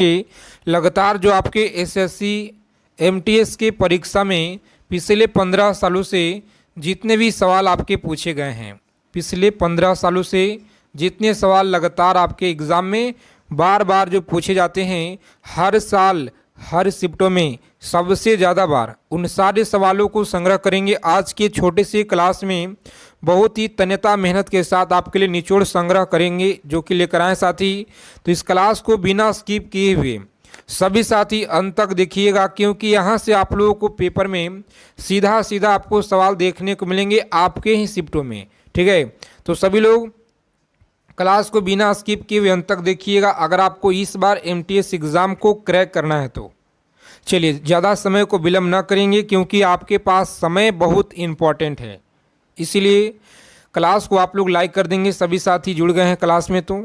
कि लगातार जो आपके एसएससी एमटीएस के परीक्षा में पिछले 15 सालों से जितने भी सवाल आपके पूछे गए हैं, पिछले 15 सालों से जितने सवाल लगातार आपके एग्ज़ाम में बार बार जो पूछे जाते हैं, हर साल हर शिफ्टों में सबसे ज़्यादा बार उन सारे सवालों को संग्रह करेंगे आज के छोटे से क्लास में। बहुत ही तन्यता मेहनत के साथ आपके लिए निचोड़ संग्रह करेंगे जो कि लेकर आए साथी। तो इस क्लास को बिना स्किप किए हुए सभी साथी अंत तक देखिएगा, क्योंकि यहाँ से आप लोगों को पेपर में सीधा सीधा आपको सवाल देखने को मिलेंगे आपके ही शिफ्टों में। ठीक है, तो सभी लोग क्लास को बिना स्किप किए हुए अंत तक देखिएगा अगर आपको इस बार एमटीएस एग्ज़ाम को क्रैक करना है तो। चलिए ज़्यादा समय को विलम्ब न करेंगे क्योंकि आपके पास समय बहुत इम्पॉर्टेंट है, इसीलिए क्लास को आप लोग लाइक कर देंगे। सभी साथी जुड़ गए हैं क्लास में तो,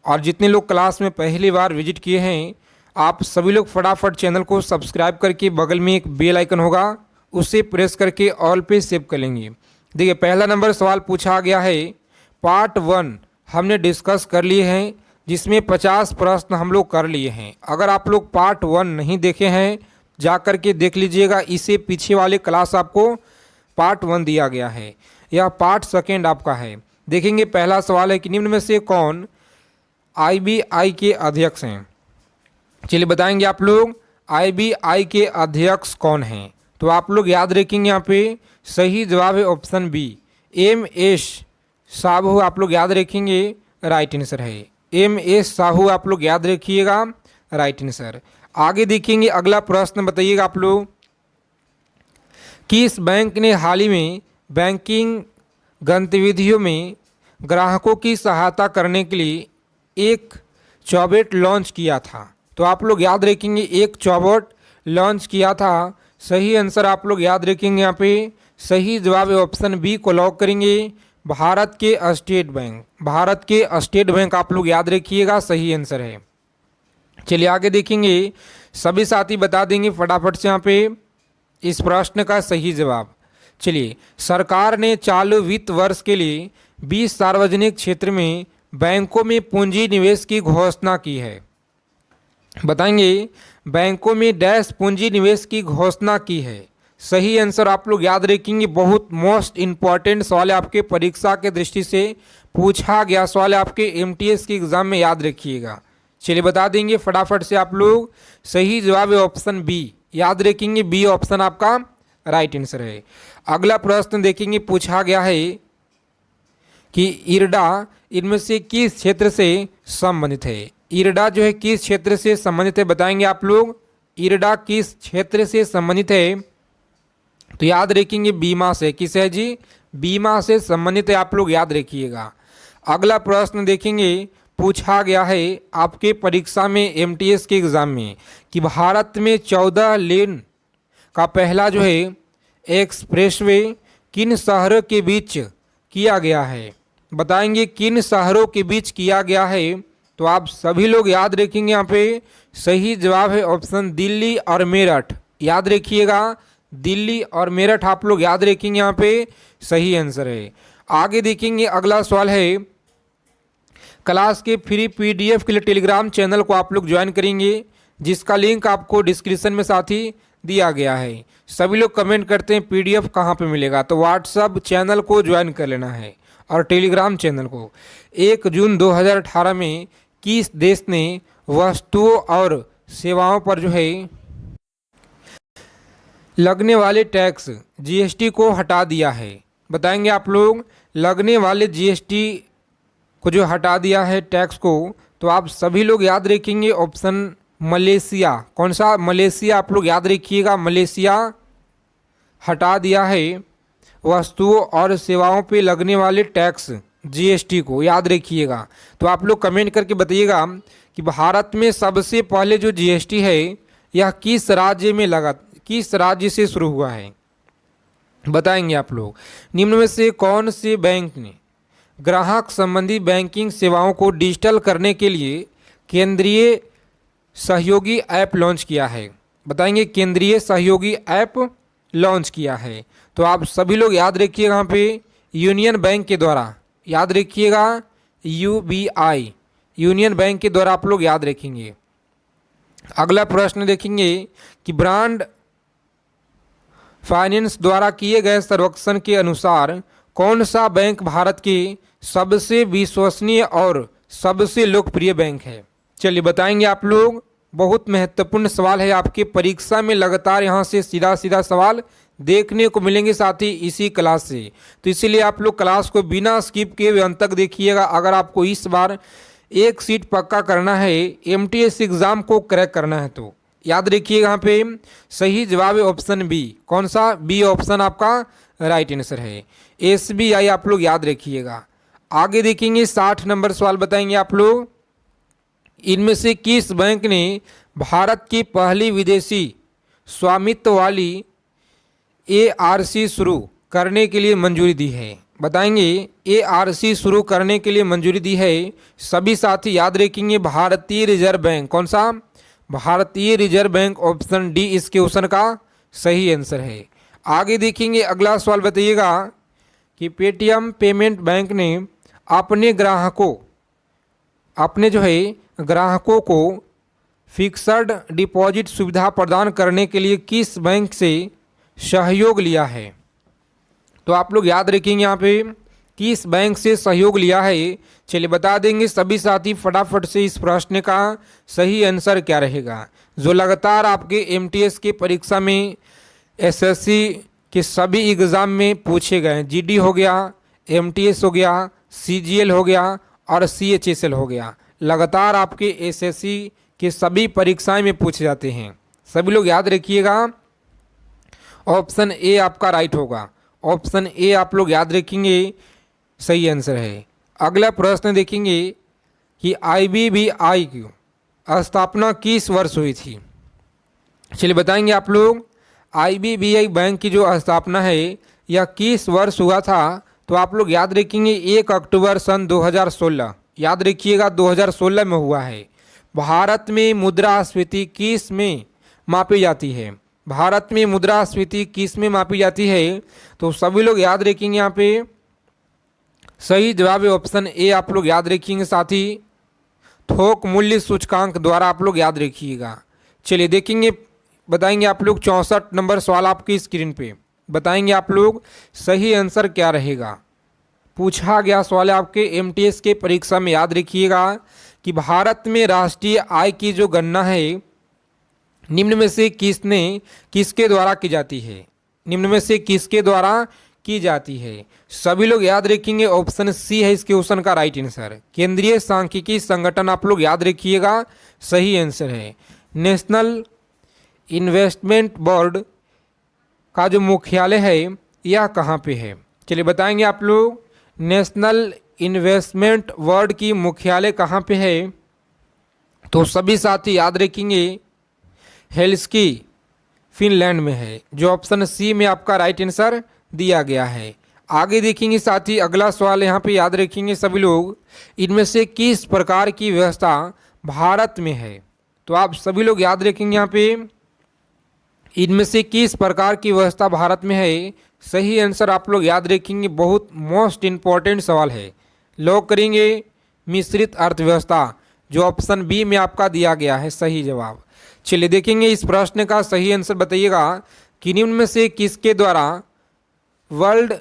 और जितने लोग क्लास में पहली बार विजिट किए हैं आप सभी लोग फटाफट चैनल को सब्सक्राइब करके बगल में एक बेल आइकन होगा उसे प्रेस करके ऑल पे सेव कर लेंगे। देखिए पहला नंबर सवाल पूछा गया है, पार्ट 1 हमने डिस्कस कर लिए हैं जिसमें 50 प्रश्न हम लोग कर लिए हैं। अगर आप लोग पार्ट 1 नहीं देखे हैं जा कर के देख लीजिएगा, इससे पीछे वाले क्लास आपको पार्ट 1 दिया गया है, यह पार्ट 2 आपका है। देखेंगे पहला सवाल है कि निम्न में से कौन आईबीआई के अध्यक्ष हैं। चलिए बताएंगे आप लोग आईबीआई के अध्यक्ष कौन हैं। तो आप लोग याद रखेंगे यहाँ पे सही जवाब है ऑप्शन बी, एम.एस. साहू। आप लोग याद रखेंगे राइट आंसर है एम.एस. साहू, आप लोग याद रखिएगा राइट आंसर। आगे देखेंगे अगला प्रश्न, बताइएगा आप लोग किस बैंक ने हाल ही में बैंकिंग गतिविधियों में ग्राहकों की सहायता करने के लिए एक चौबोट लॉन्च किया था। तो आप लोग याद रखेंगे एक चौबोट लॉन्च किया था। सही आंसर आप लोग याद रखेंगे यहाँ पे सही जवाब है ऑप्शन बी को लॉक करेंगे, भारत के स्टेट बैंक। भारत के स्टेट बैंक आप लोग याद रखिएगा सही आंसर है। चलिए आगे देखेंगे, सभी साथी बता देंगे फटाफट से यहाँ पे इस प्रश्न का सही जवाब। चलिए सरकार ने चालू वित्त वर्ष के लिए 20 सार्वजनिक क्षेत्र में बैंकों में पूंजी निवेश की घोषणा की है। बताएंगे बैंकों में डैश पूंजी निवेश की घोषणा की है। सही आंसर आप लोग याद रखेंगे, बहुत मोस्ट इम्पॉर्टेंट सवाल है आपके परीक्षा के दृष्टि से पूछा गया सवाल है आपके एमटीएस के एग्जाम में, याद रखिएगा। चलिए बता देंगे फटाफट से आप लोग सही जवाब है ऑप्शन बी, याद रखेंगे बी ऑप्शन आपका राइट आंसर है। अगला प्रश्न देखेंगे, पूछा गया है कि इरडा इनमें से किस क्षेत्र से संबंधित है। इरडा जो है किस क्षेत्र से संबंधित है, बताएंगे आप लोग इरडा किस क्षेत्र से संबंधित है। तो याद रखेंगे बीमा से। किस है जी, बीमा से संबंधित है, आप लोग याद रखिएगा। अगला प्रश्न देखेंगे, पूछा गया है आपके परीक्षा में एमटीएस के एग्ज़ाम में कि भारत में 14 लेन का पहला जो है एक्सप्रेसवे किन शहरों के बीच किया गया है। बताएंगे किन शहरों के बीच किया गया है। तो आप सभी लोग याद रखेंगे यहाँ पे सही जवाब है ऑप्शन दिल्ली और मेरठ, याद रखिएगा दिल्ली और मेरठ आप लोग याद रखेंगे यहाँ पे सही आंसर है। आगे देखेंगे अगला सवाल है, क्लास के फ्री पीडीएफ के लिए टेलीग्राम चैनल को आप लोग ज्वाइन करेंगे जिसका लिंक आपको डिस्क्रिप्शन में साथी दिया गया है। सभी लोग कमेंट करते हैं पीडीएफ कहाँ पे मिलेगा, तो व्हाट्सअप चैनल को ज्वाइन कर लेना है और टेलीग्राम चैनल को। 1 जून 2018 में किस देश ने वस्तुओं और सेवाओं पर जो है लगने वाले टैक्स जीएसटी को हटा दिया है। बताएंगे आप लोग लगने वाले जीएसटी को जो हटा दिया है टैक्स को। तो आप सभी लोग याद रखेंगे ऑप्शन मलेशिया। कौन सा, मलेशिया आप लोग याद रखिएगा, मलेशिया हटा दिया है वस्तुओं और सेवाओं पे लगने वाले टैक्स जीएसटी को, याद रखिएगा। तो आप लोग कमेंट करके बताइएगा कि भारत में सबसे पहले जो जीएसटी है यह किस राज्य में लगा, किस राज्य से शुरू हुआ है। बताएंगे आप लोग निम्न में से कौन से बैंक ने ग्राहक संबंधी बैंकिंग सेवाओं को डिजिटल करने के लिए केंद्रीय सहयोगी ऐप लॉन्च किया है। बताएंगे केंद्रीय सहयोगी ऐप लॉन्च किया है। तो आप सभी लोग याद रखिएगा यहाँ पे यूनियन बैंक के द्वारा, याद रखिएगा यूबीआई, यूनियन बैंक के द्वारा आप लोग याद रखेंगे। अगला प्रश्न देखेंगे कि ब्रांड फाइनेंस द्वारा किए गए सर्वेक्षण के अनुसार कौन सा बैंक भारत के सबसे विश्वसनीय और सबसे लोकप्रिय बैंक है। चलिए बताएंगे आप लोग। बहुत महत्वपूर्ण सवाल है, आपके परीक्षा में लगातार यहाँ से सीधा सीधा सवाल देखने को मिलेंगे, साथ ही इसी क्लास से। तो इसीलिए आप लोग क्लास को बिना स्किप किए हुए अंत तक देखिएगा। अगर आपको इस बार एक सीट पक्का करना है, एमटीएस एग्ज़ाम को क्रैक करना है, तो याद रखिएगा यहाँ पे सही जवाब है ऑप्शन बी। कौन सा? बी ऑप्शन आपका राइट आंसर है। एसबीआई आप लोग याद रखिएगा। आगे देखेंगे 60 नंबर सवाल बताएंगे आप लोग। इनमें से किस बैंक ने भारत की पहली विदेशी स्वामित्व वाली एआरसी शुरू करने के लिए मंजूरी दी है? बताएंगे एआरसी शुरू करने के लिए मंजूरी दी है। सभी साथी याद रखेंगे भारतीय रिजर्व बैंक। कौन सा? भारतीय रिजर्व बैंक, ऑप्शन डी इस क्वेश्चन का सही आंसर है। आगे देखेंगे अगला सवाल बताइएगा कि पेटीएम पेमेंट बैंक ने ग्राहकों को फिक्स्ड डिपॉजिट सुविधा प्रदान करने के लिए किस बैंक से सहयोग लिया है? तो आप लोग याद रखेंगे यहाँ पे किस बैंक से सहयोग लिया है। चलिए बता देंगे सभी साथी फटाफट से इस प्रश्न का सही आंसर क्या रहेगा, जो लगातार आपके एमटीएस के परीक्षा में एसएससी के सभी एग्ज़ाम में पूछे गए हैं। जीडी हो गया, एमटीएस हो गया, सीजीएल हो गया और सीएचएसएल हो गया। लगातार आपके एसएससी के सभी परीक्षाएं में पूछे जाते हैं। सभी लोग याद रखिएगा ऑप्शन ए आपका राइट होगा। ऑप्शन ए आप लोग याद रखेंगे सही आंसर है। अगला प्रश्न देखेंगे कि आईबीबीआई की स्थापना किस वर्ष हुई थी? चलिए बताएंगे आप लोग आईबीबीआई बैंक की जो स्थापना है यह किस वर्ष हुआ था? तो आप लोग याद रखेंगे 1 अक्टूबर सन 2016। याद रखिएगा 2016 में हुआ है। भारत में मुद्रास्फीति किस में मापी जाती है? भारत में मुद्रास्फीति किस में मापी जाती है? तो सभी लोग याद रखेंगे यहाँ पे सही जवाब है ऑप्शन ए आप लोग याद रखेंगे। साथ ही थोक मूल्य सूचकांक द्वारा आप लोग याद रखिएगा। चलिए देखेंगे, बताएंगे आप लोग 64 नंबर सवाल आपकी स्क्रीन पे। बताएंगे आप लोग सही आंसर क्या रहेगा। पूछा गया सवाल है आपके एमटीएस के परीक्षा में। याद रखिएगा कि भारत में राष्ट्रीय आय की जो गणना है निम्न में से किसके द्वारा की जाती है? निम्न में से किसके द्वारा की जाती है? सभी लोग याद रखेंगे ऑप्शन सी है इस क्वेश्चन का राइट आंसर। केंद्रीय सांख्यिकी संगठन आप लोग याद रखिएगा सही आंसर है। नेशनल इन्वेस्टमेंट बोर्ड का जो मुख्यालय है यह कहाँ पे है? चलिए बताएंगे आप लोग नेशनल इन्वेस्टमेंट बोर्ड की मुख्यालय कहाँ पे है? तो सभी साथी याद रखेंगे हेल्सिंकी फिनलैंड में है, जो ऑप्शन सी में आपका राइट आंसर दिया गया है। आगे देखेंगे साथी अगला सवाल यहाँ पे याद रखेंगे सभी लोग, इनमें से किस प्रकार की व्यवस्था भारत में है? तो आप सभी लोग याद रखेंगे यहाँ पे इनमें से किस प्रकार की व्यवस्था भारत में है? सही आंसर आप लोग याद रखेंगे, बहुत मोस्ट इम्पॉर्टेंट सवाल है। लॉक करेंगे मिश्रित अर्थव्यवस्था, जो ऑप्शन बी में आपका दिया गया है सही जवाब। चलिए देखेंगे इस प्रश्न का सही आंसर बताइएगा कि निम्न में से किसके द्वारा वर्ल्ड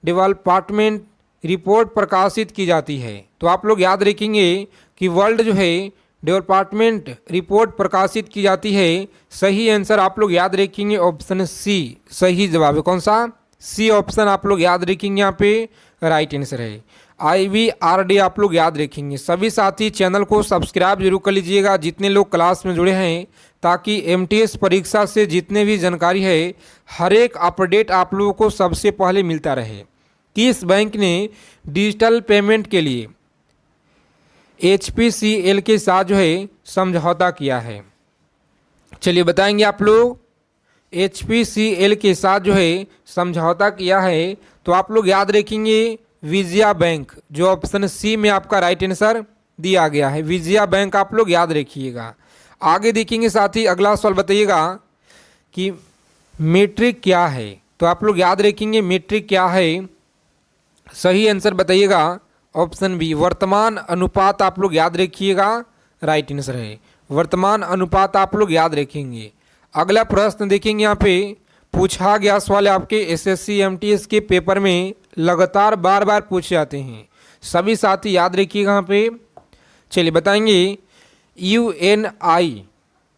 डेवलपमेंट रिपोर्ट प्रकाशित की जाती है? तो आप लोग याद रखेंगे कि वर्ल्ड जो है डेवलपमेंट रिपोर्ट प्रकाशित की जाती है। सही आंसर आप लोग याद रखेंगे ऑप्शन सी सही जवाब है। कौन सा? सी ऑप्शन आप लोग याद रखेंगे यहाँ पे राइट आंसर है। IBRD आप लोग याद रखेंगे। सभी साथी चैनल को सब्सक्राइब जरूर कर लीजिएगा जितने लोग क्लास में जुड़े हैं, ताकि MTS परीक्षा से जितने भी जानकारी है हर एक अपडेट आप लोगों को सबसे पहले मिलता रहे। किस बैंक ने डिजिटल पेमेंट के लिए HPCL के साथ जो है समझौता किया है? चलिए बताएंगे आप लोग HPCL के साथ जो है समझौता किया है, तो आप लोग याद रखेंगे विजया बैंक, जो ऑप्शन सी में आपका राइट आंसर दिया गया है। विजया बैंक आप लोग याद रखिएगा। आगे देखेंगे साथी अगला सवाल बताइएगा कि मीट्रिक क्या है? तो आप लोग याद रखेंगे मीट्रिक क्या है? सही आंसर बताइएगा ऑप्शन बी वर्तमान अनुपात आप लोग याद रखिएगा राइट आंसर है। वर्तमान अनुपात आप लोग याद रखेंगे। अगला प्रश्न देखेंगे, यहाँ पे पूछा गया सवाल आपके एसएससी एमटीएस के पेपर में लगातार बार बार पूछे जाते हैं, सभी साथी याद रखिएगा यहाँ पे। चलिए बताएंगे,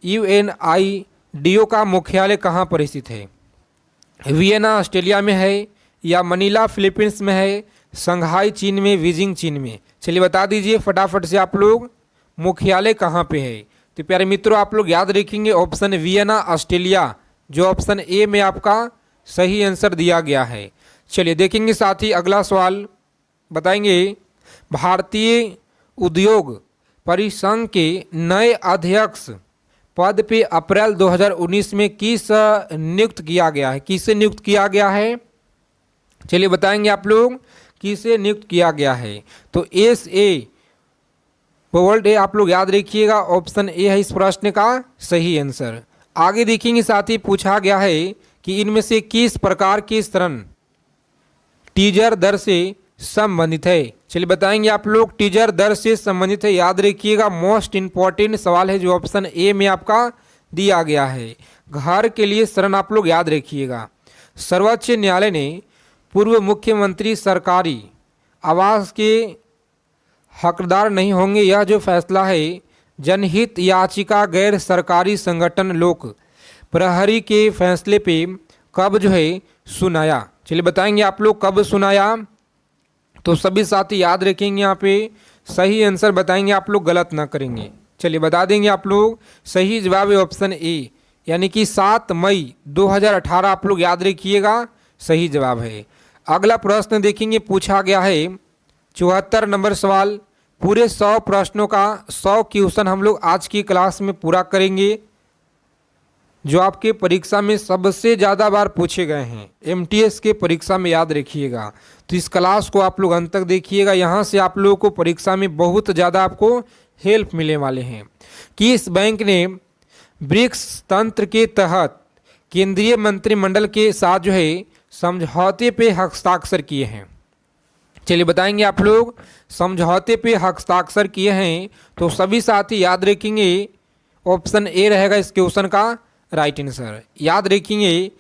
यूएनआईडीओ का मुख्यालय कहाँ पर स्थित है? वियना ऑस्ट्रेलिया में है, या मनीला फिलीपींस में है, संघाई चीन में, बीजिंग चीन में? चलिए बता दीजिए फटाफट से आप लोग, मुख्यालय कहाँ पे है? तो प्यारे मित्रों आप लोग याद रखेंगे ऑप्शन वियना ऑस्ट्रेलिया, जो ऑप्शन ए में आपका सही आंसर दिया गया है। चलिए देखेंगे साथ ही अगला सवाल, बताएंगे भारतीय उद्योग परिसंघ के नए अध्यक्ष पद पे अप्रैल 2019 में किस नियुक्त किया गया है? किसे नियुक्त किया गया है? चलिए बताएंगे आप लोग किसे नियुक्त किया गया है। तो एस.ए. पोवर्ल्ड आप लोग याद रखिएगा, ऑप्शन ए है इस प्रश्न का सही आंसर। आगे देखेंगे साथ ही पूछा गया है कि इनमें से किस प्रकार के ऋण टीजर दर से संबंधित है? चलिए बताएंगे आप लोग, टीजर दर से संबंधित है, याद रखिएगा, मोस्ट इंपॉर्टेंट सवाल है जो ऑप्शन ए में आपका दिया गया है। घर के लिए ऋण आप लोग याद रखिएगा। सर्वोच्च न्यायालय ने पूर्व मुख्यमंत्री सरकारी आवास के हकदार नहीं होंगे, यह जो फैसला है जनहित याचिका गैर सरकारी संगठन लोक प्रहरी के फैसले पे कब जो है सुनाया? चलिए बताएंगे आप लोग कब सुनाया। तो सभी साथी याद रखेंगे, यहाँ पे सही आंसर बताएंगे आप लोग, गलत ना करेंगे। चलिए बता देंगे आप लोग, सही जवाब है ऑप्शन ए, यानी कि 7 मई 2018 आप लोग याद रखिएगा, सही जवाब है। अगला प्रश्न देखेंगे, पूछा गया है 74 नंबर सवाल, पूरे 100 प्रश्नों का 100 क्वेश्चन हम लोग आज की क्लास में पूरा करेंगे, जो आपके परीक्षा में सबसे ज़्यादा बार पूछे गए हैं एमटीएस के परीक्षा में, याद रखिएगा। तो इस क्लास को आप लोग अंत तक देखिएगा, यहाँ से आप लोगों को परीक्षा में बहुत ज़्यादा आपको हेल्प मिलने वाले हैं। कि इस बैंक ने ब्रिक्स तंत्र के तहत केंद्रीय मंत्रिमंडल के साथ जो है समझौते पे हस्ताक्षर किए हैं? चलिए बताएंगे आप लोग, समझौते पे हस्ताक्षर किए हैं, तो सभी साथी याद रखेंगे ऑप्शन ए रहेगा इस क्वेश्चन का राइट आंसर। याद रखेंगे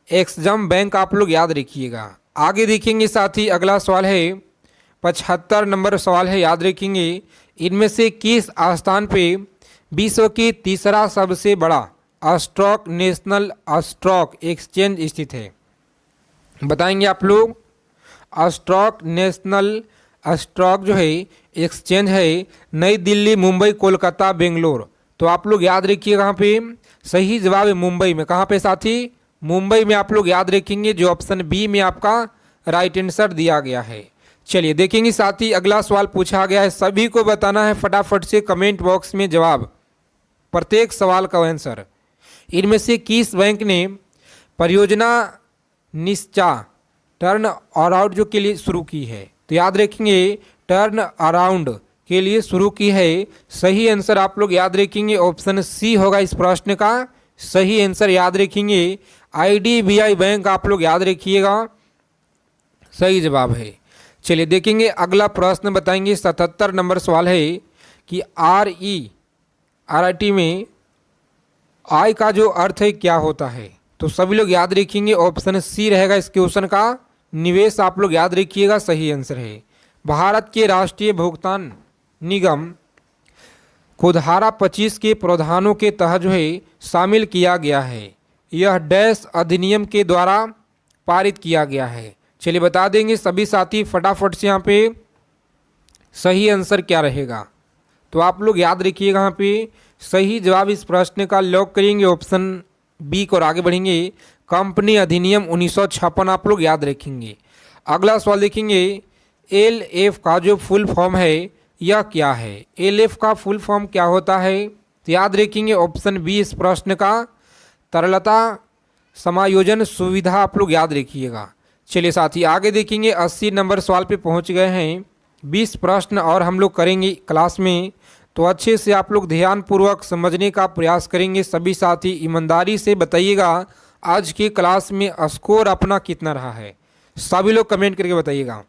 एक्सिम बैंक आप लोग याद रखिएगा। आगे देखेंगे साथी अगला सवाल है 75 नंबर सवाल है, याद रखेंगे, इनमें से किस स्थान पे विश्व की तीसरा सबसे बड़ा स्टॉक नेशनल स्टॉक एक्सचेंज स्थित है? बताएंगे आप लोग, स्टॉक नेशनल स्टॉक जो है एक्सचेंज है नई दिल्ली, मुंबई, कोलकाता, बेंगलोर। तो आप लोग याद रखिए कहाँ पे सही जवाब है मुंबई में। कहाँ पे साथी? मुंबई में आप लोग याद रखेंगे, जो ऑप्शन बी में आपका राइट आंसर दिया गया है। चलिए देखेंगे साथी अगला सवाल पूछा गया है, सभी को बताना है फटाफट से कमेंट बॉक्स में जवाब, प्रत्येक सवाल का आंसर। इनमें से किस बैंक ने परियोजना निश्चा टर्न अराउंड जो के लिए शुरू की है? तो याद रखेंगे टर्न अराउंड के लिए शुरू की है, सही आंसर आप लोग याद रखेंगे ऑप्शन सी होगा इस प्रश्न का सही आंसर। याद रखेंगे आईडीबीआई बैंक आप लोग याद रखिएगा, सही जवाब है। चलिए देखेंगे अगला प्रश्न, बताएंगे 77 नंबर सवाल है कि आरटी में आय का जो अर्थ है क्या होता है? तो सभी लोग याद रखेंगे ऑप्शन सी रहेगा इस क्वेश्चन का निवेश आप लोग याद रखिएगा, सही आंसर है। भारत के राष्ट्रीय भुगतान निगम को धारा 25 के प्रावधानों के तहत जो है शामिल किया गया है, यह डैश अधिनियम के द्वारा पारित किया गया है? चलिए बता देंगे सभी साथी फटाफट से, यहाँ पे सही आंसर क्या रहेगा? तो आप लोग याद रखिएगा, यहाँ पे सही जवाब इस प्रश्न का लॉक करेंगे ऑप्शन बी को और आगे बढ़ेंगे कंपनी अधिनियम 1956 आप लोग याद रखेंगे। अगला सवाल देखेंगे एलएफ का जो फुल फॉर्म है यह क्या है? एलएफ का फुल फॉर्म क्या होता है? तो याद रखेंगे ऑप्शन बी इस प्रश्न का तरलता समायोजन सुविधा आप लोग याद रखिएगा। चलिए साथी आगे देखेंगे 80 नंबर सवाल पे पहुंच गए हैं, 20 प्रश्न और हम लोग करेंगे क्लास में, तो अच्छे से आप लोग ध्यानपूर्वक समझने का प्रयास करेंगे। सभी साथी ईमानदारी से बताइएगा आज की क्लास में स्कोर अपना कितना रहा है, सभी लोग कमेंट करके बताइएगा।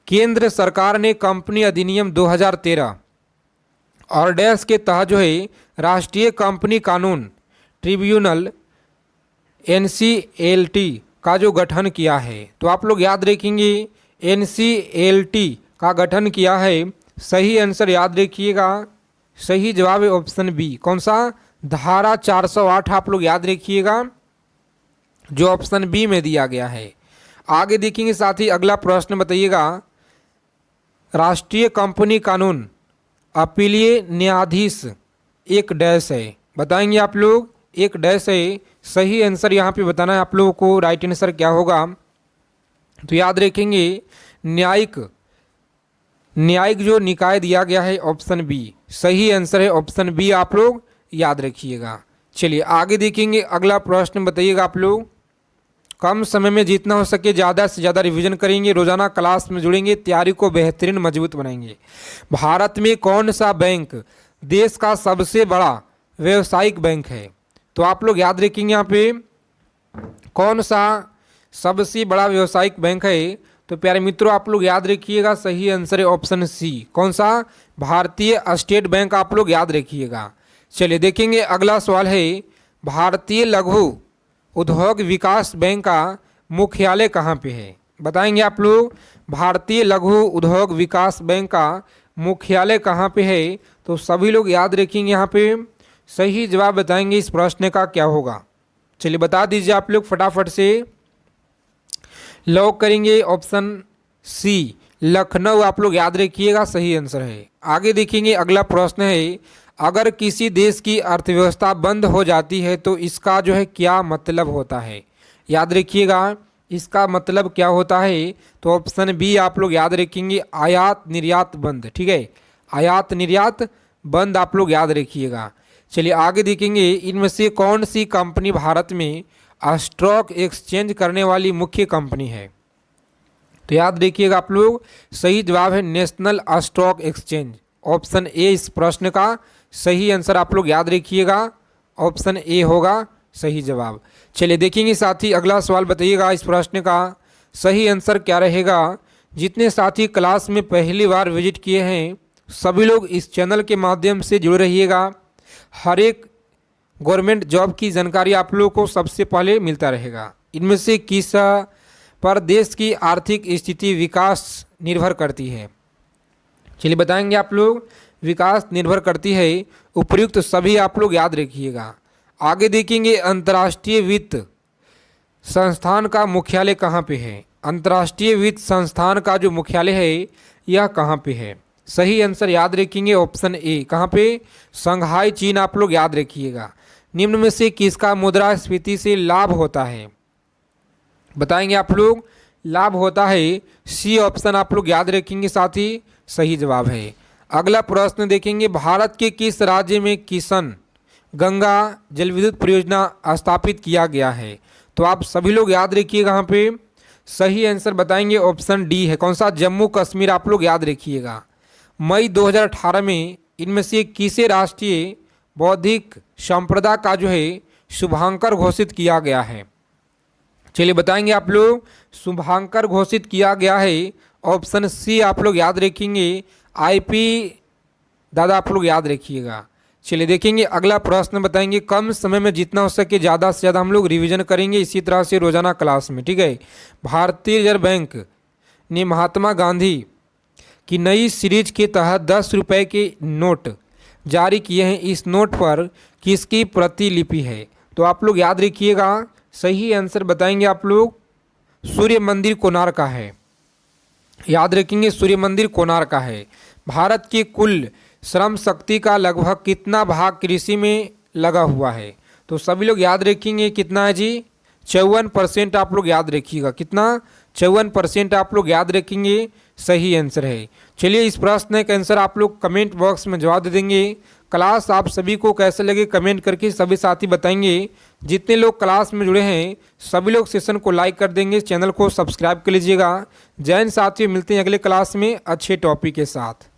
केंद्र सरकार ने कंपनी अधिनियम 2013 और डैश के तहत जो है राष्ट्रीय कंपनी कानून ट्रिब्यूनल NCLT का जो गठन किया है। तो आप लोग याद रखेंगे NCLT का गठन किया है। सही आंसर याद रखिएगा, सही जवाब है ऑप्शन बी। कौन सा? धारा 408 आप लोग याद रखिएगा, जो ऑप्शन बी में दिया गया है। आगे देखेंगे साथ ही अगला प्रश्न बताइएगा, राष्ट्रीय कंपनी कानून अपीलीय न्यायाधीश एक डैश है। बताएंगे आप लोग, एक डैश है। सही आंसर यहाँ पे बताना है आप लोगों को, राइट आंसर क्या होगा। तो याद रखेंगे न्यायिक जो निकाय दिया गया है ऑप्शन बी। सही आंसर है ऑप्शन बी, आप लोग याद रखिएगा। चलिए आगे देखेंगे अगला प्रश्न बताइएगा आप लोग। कम समय में जितना हो सके ज़्यादा से ज़्यादा रिवीजन करेंगे, रोजाना क्लास में जुड़ेंगे, तैयारी को बेहतरीन मजबूत बनाएंगे। भारत में कौन सा बैंक देश का सबसे बड़ा व्यावसायिक बैंक है? तो आप लोग याद रखेंगे यहाँ पे कौन सा सबसे बड़ा व्यावसायिक बैंक है। तो प्यारे मित्रों आप लोग याद रखिएगा, सही आंसर है ऑप्शन सी। कौन सा? भारतीय स्टेट बैंक, आप लोग याद रखिएगा। चलिए देखेंगे अगला सवाल है, भारतीय लघु उद्योग विकास बैंक का मुख्यालय कहाँ पे है? बताएंगे आप लोग, भारतीय लघु उद्योग विकास बैंक का मुख्यालय कहाँ पे है? तो सभी लोग याद रखेंगे यहाँ पे, सही जवाब बताएंगे इस प्रश्न का क्या होगा। चलिए बता दीजिए आप लोग फटाफट से, लॉक करेंगे ऑप्शन सी लखनऊ, आप लोग याद रखिएगा, सही आंसर है। आगे देखेंगे अगला प्रश्न है, अगर किसी देश की अर्थव्यवस्था बंद हो जाती है तो इसका जो है क्या मतलब होता है? याद रखिएगा, इसका मतलब क्या होता है? तो ऑप्शन बी आप लोग याद रखेंगे, आयात निर्यात बंद। ठीक है, आयात निर्यात बंद, आप लोग याद रखिएगा। चलिए आगे देखेंगे, इनमें से कौन सी कंपनी भारत में स्टॉक एक्सचेंज करने वाली मुख्य कंपनी है? तो याद रखिएगा आप लोग, सही जवाब है national stock exchange. Option A इस प्रश्न का सही आंसर, आप लोग याद रखिएगा, ऑप्शन ए होगा सही जवाब। चलिए देखेंगे साथी अगला सवाल बताइएगा, इस प्रश्न का सही आंसर क्या रहेगा। जितने साथी क्लास में पहली बार विजिट किए हैं सभी लोग इस चैनल के माध्यम से जुड़ रहिएगा। हर एक गवर्नमेंट जॉब की जानकारी आप लोगों को सबसे पहले मिलता रहेगा। इनमें से किस पर देश की आर्थिक स्थिति विकास निर्भर करती है? चलिए बताएंगे आप लोग, विकास निर्भर करती है। उपयुक्त सभी आप लोग याद रखिएगा। आगे देखेंगे, अंतर्राष्ट्रीय वित्त संस्थान का मुख्यालय कहाँ पे है? अंतर्राष्ट्रीय वित्त संस्थान का जो मुख्यालय है यह कहाँ पे है? सही आंसर याद रखेंगे ऑप्शन ए। कहाँ पे? शंघाई चीन, आप लोग याद रखिएगा। निम्न में से किसका मुद्रास्फीति से लाभ होता है? बताएंगे आप लोग, लाभ होता है सी ऑप्शन, आप लोग याद रखेंगे, साथ ही सही जवाब है। अगला प्रश्न देखेंगे, भारत के किस राज्य में किशन गंगा जल विद्युत परियोजना स्थापित किया गया है? तो आप सभी लोग याद रखिएगा, यहाँ पे सही आंसर बताएंगे ऑप्शन डी है। कौन सा? जम्मू कश्मीर, आप लोग याद रखिएगा। मई 2018 में इनमें से किसे राष्ट्रीय बौद्धिक संपदा का जो है शुभांकर घोषित किया गया है? चलिए बताएंगे आप लोग, शुभांकर घोषित किया गया है ऑप्शन सी, आप लोग याद रखेंगे, IP दादा, आप लोग याद रखिएगा। चलिए देखेंगे अगला प्रश्न बताएंगे, कम समय में जितना हो सके ज़्यादा से ज़्यादा हम लोग रिवीजन करेंगे इसी तरह से रोजाना क्लास में। ठीक है, भारतीय रिजर्व बैंक ने महात्मा गांधी की नई सीरीज के तहत 10 रुपये के नोट जारी किए हैं। इस नोट पर किसकी प्रतिलिपि है? तो आप लोग याद रखिएगा, सही आंसर बताएंगे आप लोग, सूर्य मंदिर कोणार्क का है। याद रखेंगे, सूर्य मंदिर कोणार्क का है। भारत की कुल श्रम शक्ति का लगभग कितना भाग कृषि में लगा हुआ है? तो सभी लोग याद रखेंगे, कितना है जी? 54%, आप लोग याद रखिएगा। कितना? 54% आप लोग याद रखेंगे, सही आंसर है। चलिए इस प्रश्न का आंसर आप लोग कमेंट बॉक्स में जवाब दे देंगे। क्लास आप सभी को कैसे लगे कमेंट करके सभी साथी बताएंगे। जितने लोग क्लास में जुड़े हैं सभी लोग सेशन को लाइक कर देंगे, चैनल को सब्सक्राइब कर लीजिएगा। जय हिंद साथियों, मिलते हैं अगले क्लास में अच्छे टॉपिक के साथ।